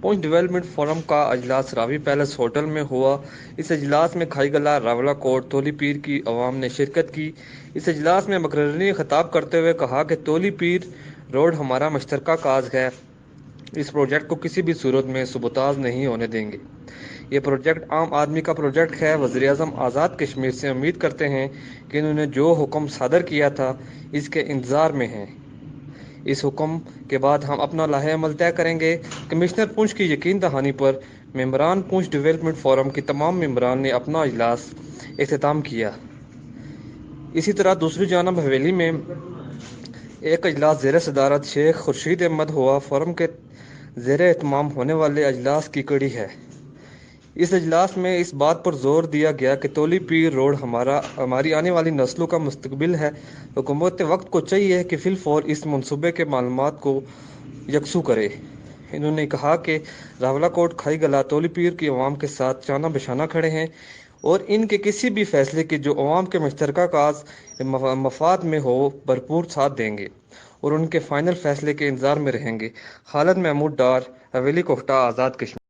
پونچھ development forum کا اجلاس راوی palace hotel میں ہوا۔ اس اجلاس میں کھائی گلا راولہ کوٹ تولی پیر کی عوام نے شرکت کی۔ اس اجلاس میں مقررین نے خطاب کرتے ہوئے کہا کہ تولی پیر روڈ ہمارا مشترکہ کاز ہے، اس پروجیکٹ کو کسی بھی صورت میں سبوتاژ نہیں ہونے دیں گے۔ یہ پروجیکٹ عام آدمی کا پروجیکٹ ہے۔ وزیر اعظم آزاد کشمیر سے امید کرتے ہیں کہ انہوں نے جو حکم صادر کیا تھا اس کے انتظار میں ہیں۔ اس حکم کے بعد ہم اپنا لاہ عمل طے کریں گے۔ کمشنر پونچھ کی یقین دہانی پر ممبران پونچھ ڈیولپمنٹ فورم کے تمام ممبران نے اپنا اجلاس اختتام کیا۔ اسی طرح دوسری جانب حویلی میں ایک اجلاس زیر صدارت شیخ خورشید احمد ہوا۔ فورم کے زیر اہتمام ہونے والے اجلاس کی کڑی ہے۔ اس اجلاس میں اس بات پر زور دیا گیا کہ تولی پیر روڈ ہماری آنے والی نسلوں کا مستقبل ہے۔ حکومت وقت کو چاہیے کہ فی الفور اس منصوبے کے معلومات کو یکسو کرے۔ انہوں نے کہا کہ راولہ کوٹ کھائی گلا تولی پیر کی عوام کے ساتھ شانہ بشانہ کھڑے ہیں اور ان کے کسی بھی فیصلے کی جو عوام کے مشترکہ کاز مفاد میں ہو بھرپور ساتھ دیں گے اور ان کے فائنل فیصلے کے انتظار میں رہیں گے۔ خالد محمود ڈار، حویلی کوہٹہ، آزاد کشمیر۔